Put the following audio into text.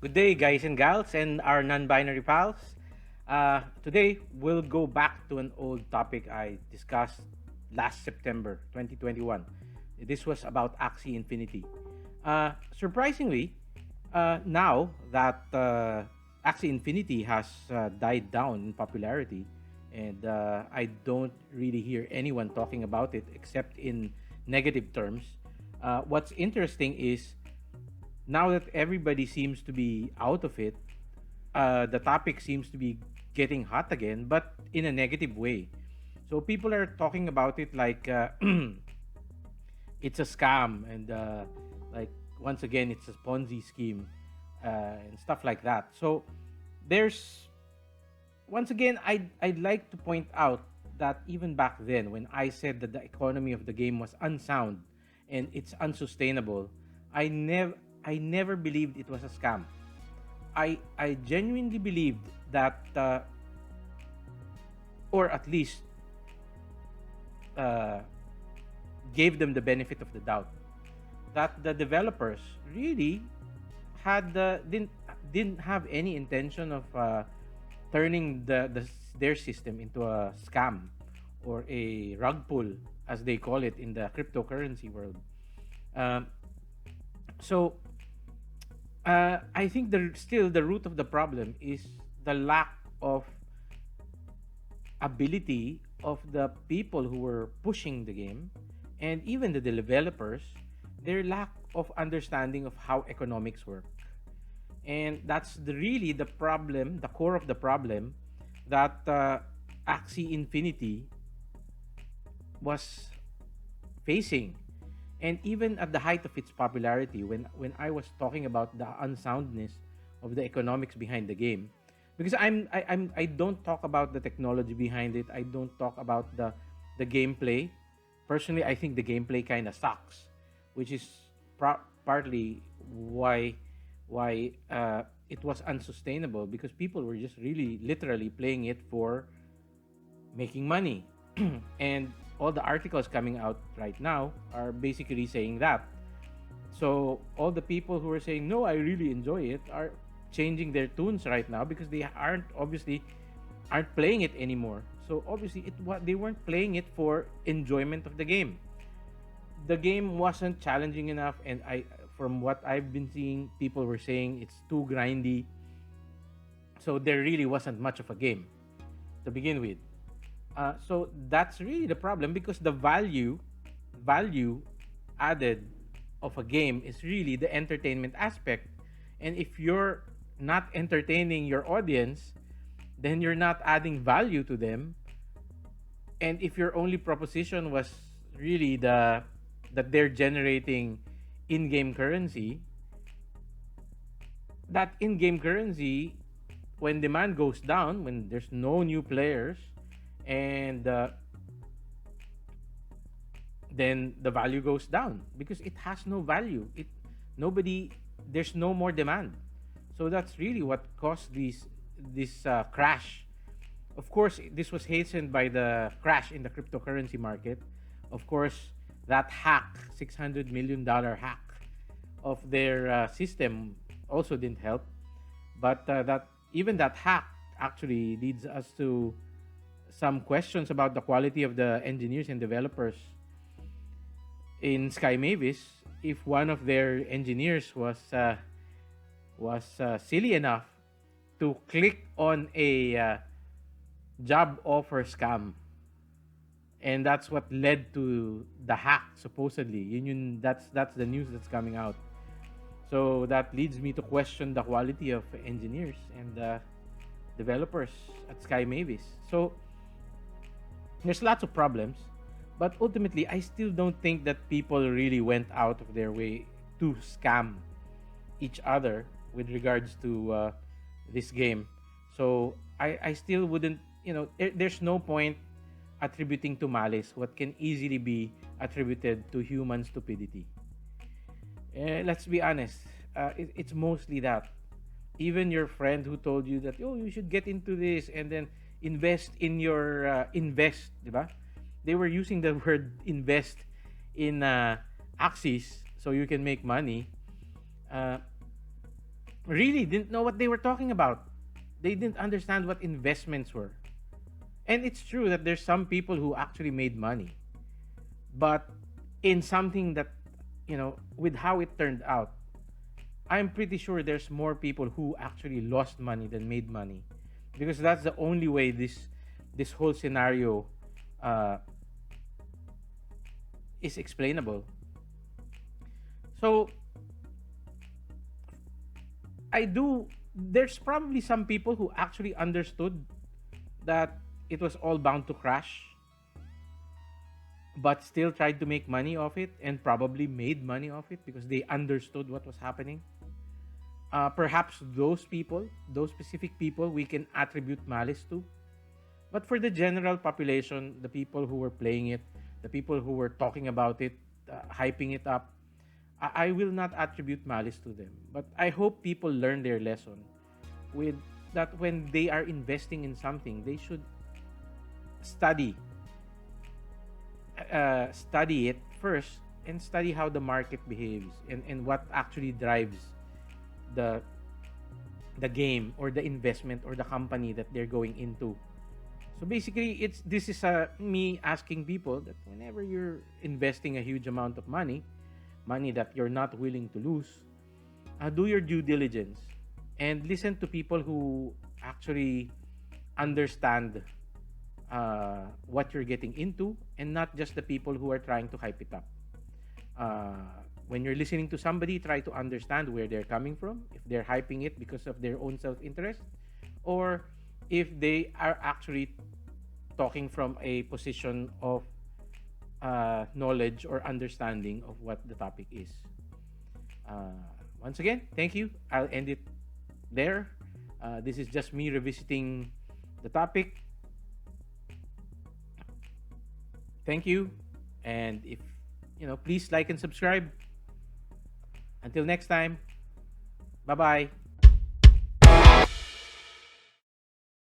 Good day, guys and gals, and our non binary pals. Today, we'll go back to an old topic I discussed last September 2021. This was about Axie Infinity. Surprisingly, now that Axie Infinity has died down in popularity, and I don't really hear anyone talking about it except in negative terms, what's interesting is now that everybody seems to be out of it, the topic seems to be getting hot again, but in a negative way. So people are talking about it like it's a scam and like once again it's a Ponzi scheme and stuff like that. So there's once again I'd like to point out that even back then when I said that the economy of the game was unsound and it's unsustainable, I never I never believed it was a scam. I genuinely believed that, or at least uh, gave them the benefit of the doubt that the developers really had didn't have any intention of turning their system into a scam or a rug pull as they call it in the cryptocurrency world. Um, so I think the root of the problem is the lack of ability of the people who were pushing the game and even the developers, their lack of understanding of how economics work. And that's really the problem, the core of the problem that Axie Infinity was facing. And even at the height of its popularity, when I was talking about the unsoundness of the economics behind the game, because I don't talk about the technology behind it. I don't talk about the gameplay. Personally, I think the gameplay kind of sucks, which is partly why it was unsustainable because people were just really literally playing it for making money. And all the articles coming out right now are basically saying that. So all the people who are saying no, I really enjoy it are changing their tunes right now because they aren't playing it anymore. So obviously it what they weren't playing it for enjoyment of the game. The game wasn't challenging enough, and I from what I've been seeing, people were saying it's too grindy. So there really wasn't much of a game to begin with. So that's really the problem because the value added of a game is really the entertainment aspect. And if you're not entertaining your audience, then you're not adding value to them. And if your only proposition was really that they're generating in-game currency, that in-game currency, when demand goes down, when there's no new players, and then the value goes down because it has no value. It nobody There's no more demand. So that's really what caused this crash. Of course, this was hastened by the crash in the cryptocurrency market. Of course, that hack, $600 million hack of their system also didn't help. But that even that hack actually leads us to some questions about the quality of the engineers and developers in Sky Mavis. If one of their engineers was silly enough to click on a job offer scam, and that's what led to the hack supposedly. That's the news that's coming out. So that leads me to question the quality of engineers and developers at Sky Mavis. So there's lots of problems, but ultimately I still don't think that people really went out of their way to scam each other with regards to this game. So I still wouldn't, there's no point attributing to malice what can easily be attributed to human stupidity. Let's be honest, it's mostly that. Even your friend who told you that, oh, you should get into this and then invest in your invest, diba? They were using the word invest in Axis so you can make money. Uh, really didn't know what they were talking about. They didn't understand what investments were. And it's true that there's some people who actually made money, but in something that, with how it turned out, I'm pretty sure there's more people who actually lost money than made money, because that's the only way this whole scenario uh, is explainable. So I do. There's probably some people who actually understood that it was all bound to crash, but still tried to make money off it and probably made money off it because they understood what was happening. Perhaps those people, those specific people, we can attribute malice to. But for the general population, the people who were playing it, the people who were talking about it, hyping it up, I will not attribute malice to them. But I hope people learn their lesson with that when they are investing in something, they should study study it first and study how the market behaves and what actually drives the the game or the investment or the company that they're going into. So basically, it's this is me asking people that whenever you're investing a huge amount of money, money that you're not willing to lose, do your due diligence and listen to people who actually understand what you're getting into, and not just the people who are trying to hype it up. When you're listening to somebody, try to understand where they're coming from, if they're hyping it because of their own self interest, or if they are actually talking from a position of knowledge or understanding of what the topic is. Uh, Once again, thank you. I'll end it there. This is just me revisiting the topic. Thank you. And if, please like and subscribe. Until next time, bye bye.